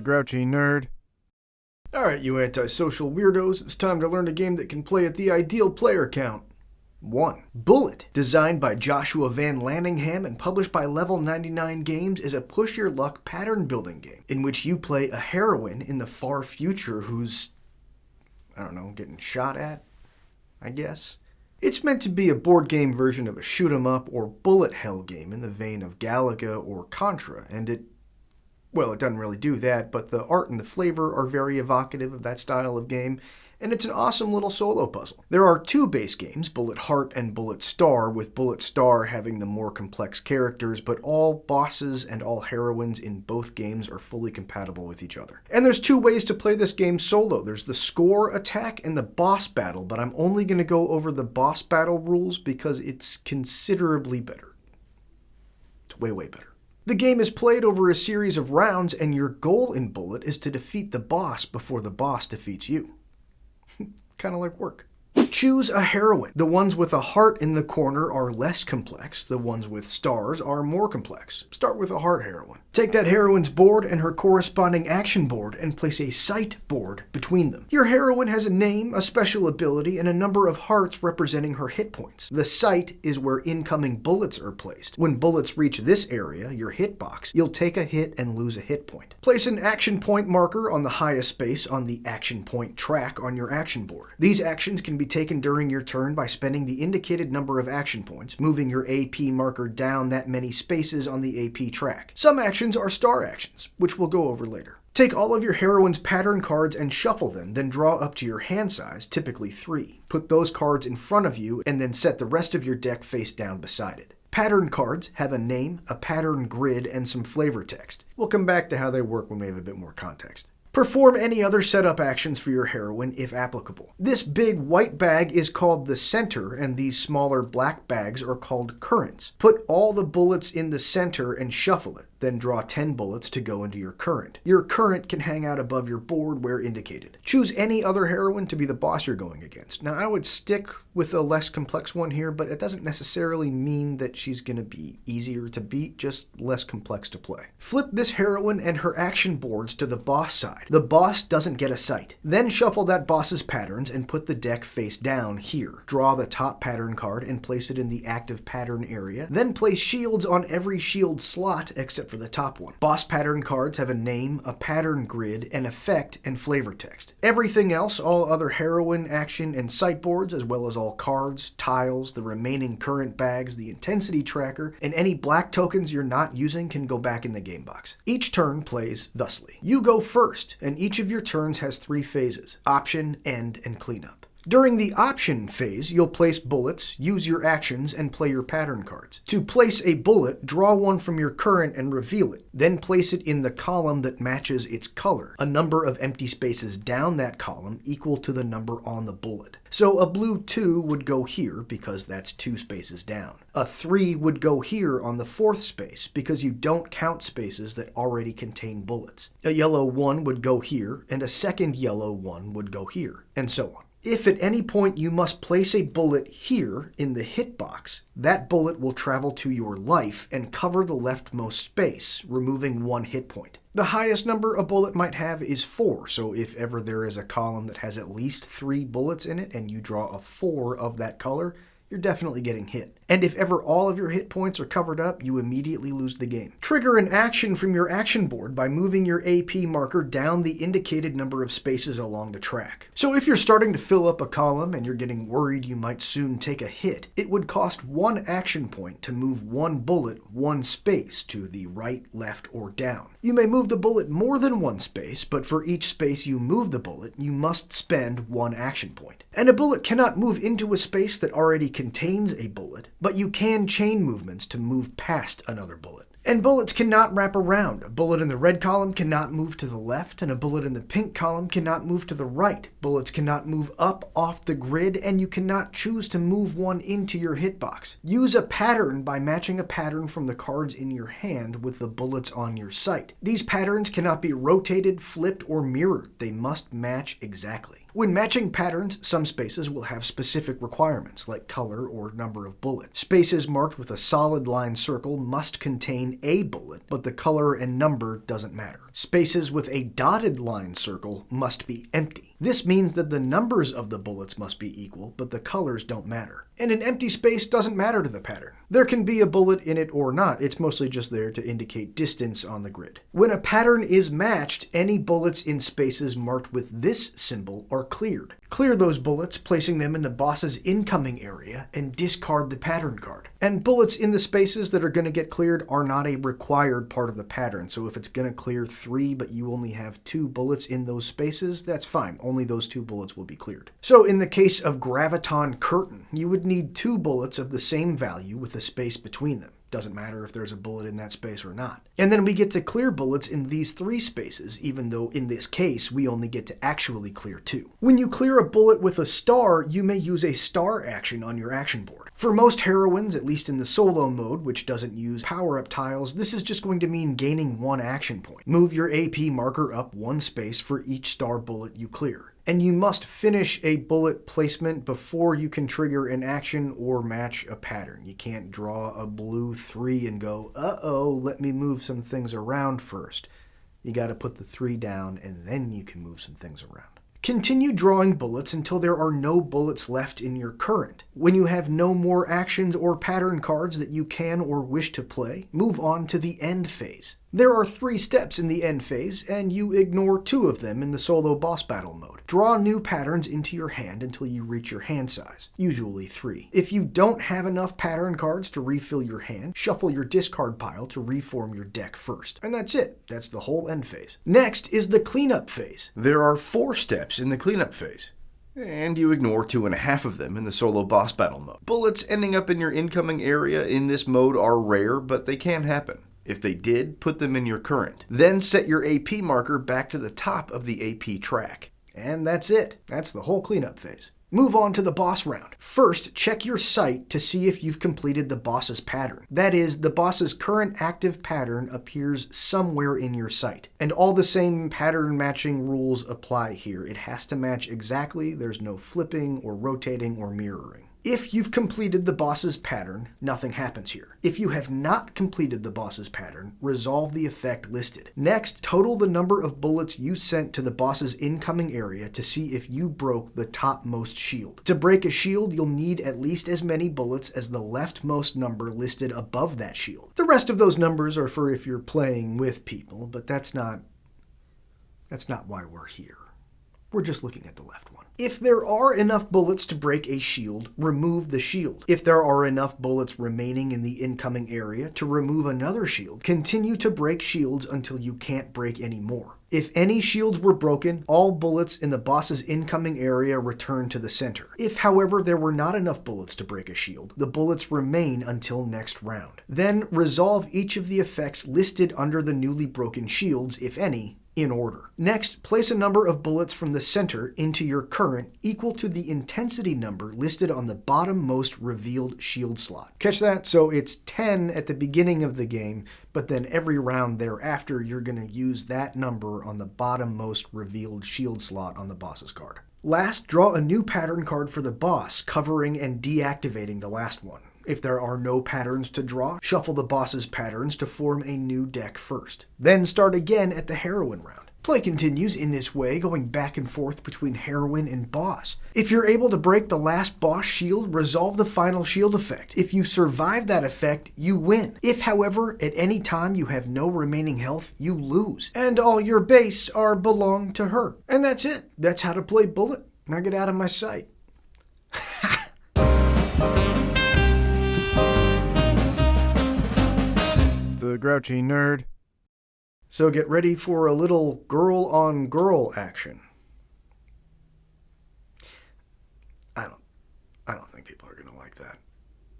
the Grouchy Nerd. Alright, you antisocial weirdos, it's time to learn a game that can play at the ideal player count. 1. Bullet, designed by Joshua Van Lanningham and published by Level 99 Games, is a push-your-luck pattern-building game in which you play a heroine in the far future who's, getting shot at, I guess. It's meant to be a board game version of a shoot-'em-up or bullet hell game in the vein of Galaga or Contra, and it doesn't really do that, but the art and the flavor are very evocative of that style of game, and it's an awesome little solo puzzle. There are two base games, Bullet Heart and Bullet Star, with Bullet Star having the more complex characters, but all bosses and all heroines in both games are fully compatible with each other. And there's two ways to play this game solo. There's the score attack and the boss battle, but I'm only going to go over the boss battle rules because it's considerably better. It's way, way better. The game is played over a series of rounds, and your goal in Bullet is to defeat the boss before the boss defeats you. Kind of like work. Choose a heroine. The ones with a heart in the corner are less complex. The ones with stars are more complex. Start with a heart heroine. Take that heroine's board and her corresponding action board and place a sight board between them. Your heroine has a name, a special ability, and a number of hearts representing her hit points. The sight is where incoming bullets are placed. When bullets reach this area, your hitbox, you'll take a hit and lose a hit point. Place an action point marker on the highest space on the action point track on your action board. These actions can be taken during your turn by spending the indicated number of action points, moving your AP marker down that many spaces on the AP track. Some actions are star actions, which we'll go over later. Take all of your heroine's pattern cards and shuffle them, then draw up to your hand size, typically 3. Put those cards in front of you, and then set the rest of your deck face down beside it. Pattern cards have a name, a pattern grid, and some flavor text. We'll come back to how they work when we have a bit more context. Perform any other setup actions for your heroine if applicable. This big white bag is called the center, and these smaller black bags are called currents. Put all the bullets in the center and shuffle it, then draw 10 bullets to go into your current. Your current can hang out above your board where indicated. Choose any other heroine to be the boss you're going against. Now, I would stick with a less complex one here, but it doesn't necessarily mean that she's going to be easier to beat, just less complex to play. Flip this heroine and her action boards to the boss side. The boss doesn't get a sight. Then shuffle that boss's patterns and put the deck face down here. Draw the top pattern card and place it in the active pattern area. Then place shields on every shield slot except for the top one. Boss pattern cards have a name, a pattern grid, an effect, and flavor text. Everything else, all other heroine, action, and sight boards, as well as all cards, tiles, the remaining current bags, the intensity tracker, and any black tokens you're not using can go back in the game box. Each turn plays thusly. You go first, and each of your turns has 3 phases: option, end, and cleanup. During the option phase, you'll place bullets, use your actions, and play your pattern cards. To place a bullet, draw one from your current and reveal it. Then place it in the column that matches its color, a number of empty spaces down that column equal to the number on the bullet. So a blue 2 would go here because that's 2 spaces down. A 3 would go here on the 4th space because you don't count spaces that already contain bullets. A yellow 1 would go here, and a second yellow 1 would go here, and so on. If at any point you must place a bullet here in the hitbox, that bullet will travel to your life and cover the leftmost space, removing 1 hit point. The highest number a bullet might have is 4, so if ever there is a column that has at least 3 bullets in it and you draw a 4 of that color, you're definitely getting hit. And if ever all of your hit points are covered up, you immediately lose the game. Trigger an action from your action board by moving your AP marker down the indicated number of spaces along the track. So if you're starting to fill up a column and you're getting worried you might soon take a hit, it would cost 1 action point to move 1 bullet 1 space to the right, left, or down. You may move the bullet more than 1 space, but for each space you move the bullet, you must spend 1 action point. And a bullet cannot move into a space that already contains a bullet, but you can chain movements to move past another bullet. And bullets cannot wrap around. A bullet in the red column cannot move to the left, and a bullet in the pink column cannot move to the right. Bullets cannot move up off the grid, and you cannot choose to move one into your hitbox. Use a pattern by matching a pattern from the cards in your hand with the bullets on your sight. These patterns cannot be rotated, flipped, or mirrored. They must match exactly. When matching patterns, some spaces will have specific requirements, like color or number of bullets. Spaces marked with a solid line circle must contain in a bullet, but the color and number doesn't matter. Spaces with a dotted line circle must be empty. This means that the numbers of the bullets must be equal, but the colors don't matter. And an empty space doesn't matter to the pattern. There can be a bullet in it or not, it's mostly just there to indicate distance on the grid. When a pattern is matched, any bullets in spaces marked with this symbol are cleared. Clear those bullets, placing them in the boss's incoming area, and discard the pattern card. And bullets in the spaces that are going to get cleared are not a required part of the pattern, so if it's going to clear 3 but you only have 2 bullets in those spaces, that's fine, only those 2 bullets will be cleared. So in the case of Graviton Curtain, you would need 2 bullets of the same value with a space between them. Doesn't matter if there's a bullet in that space or not. And then we get to clear bullets in these 3 spaces, even though in this case we only get to actually clear 2. When you clear a bullet with a star, you may use a star action on your action board. For most heroines, at least in the solo mode, which doesn't use power-up tiles, this is just going to mean gaining 1 action point. Move your AP marker up 1 space for each star bullet you clear. And you must finish a bullet placement before you can trigger an action or match a pattern. You can't draw a blue 3 and go, uh-oh, let me move some things around first. You gotta put the 3 down and then you can move some things around. Continue drawing bullets until there are no bullets left in your current. When you have no more actions or pattern cards that you can or wish to play, move on to the end phase. There are 3 steps in the end phase, and you ignore 2 of them in the solo boss battle mode. Draw new patterns into your hand until you reach your hand size, usually 3. If you don't have enough pattern cards to refill your hand, shuffle your discard pile to reform your deck first. And that's it. That's the whole end phase. Next is the cleanup phase. There are 4 steps in the cleanup phase, and you ignore 2.5 of them in the solo boss battle mode. Bullets ending up in your incoming area in this mode are rare, but they can happen. If they did, put them in your current. Then set your AP marker back to the top of the AP track. And that's it. That's the whole cleanup phase. Move on to the boss round. First, check your sight to see if you've completed the boss's pattern. That is, the boss's current active pattern appears somewhere in your sight. And all the same pattern matching rules apply here. It has to match exactly. There's no flipping or rotating or mirroring. If you've completed the boss's pattern, nothing happens here. If you have not completed the boss's pattern, resolve the effect listed. Next, total the number of bullets you sent to the boss's incoming area to see if you broke the topmost shield. To break a shield, you'll need at least as many bullets as the leftmost number listed above that shield. The rest of those numbers are for if you're playing with people, but that's not why we're here. We're just looking at the left one. If there are enough bullets to break a shield, remove the shield. If there are enough bullets remaining in the incoming area to remove another shield, continue to break shields until you can't break any more. If any shields were broken, all bullets in the boss's incoming area return to the center. If, however, there were not enough bullets to break a shield, the bullets remain until next round. Then resolve each of the effects listed under the newly broken shields, if any, in order. Next, place a number of bullets from the center into your current equal to the intensity number listed on the bottommost revealed shield slot. Catch that? So it's 10 at the beginning of the game, but then every round thereafter you're going to use that number on the bottommost revealed shield slot on the boss's card. Last, draw a new pattern card for the boss, covering and deactivating the last one. If there are no patterns to draw, shuffle the boss's patterns to form a new deck first. Then start again at the Heroine round. Play continues in this way, going back and forth between Heroine and boss. If you're able to break the last boss shield, resolve the final shield effect. If you survive that effect, you win. If, however, at any time you have no remaining health, you lose. And all your base are belong to her. And that's it. That's how to play Bullet. Now get out of my sight. The Grouchy Nerd. So get ready for a little girl-on-girl action. I don't think people are gonna like that.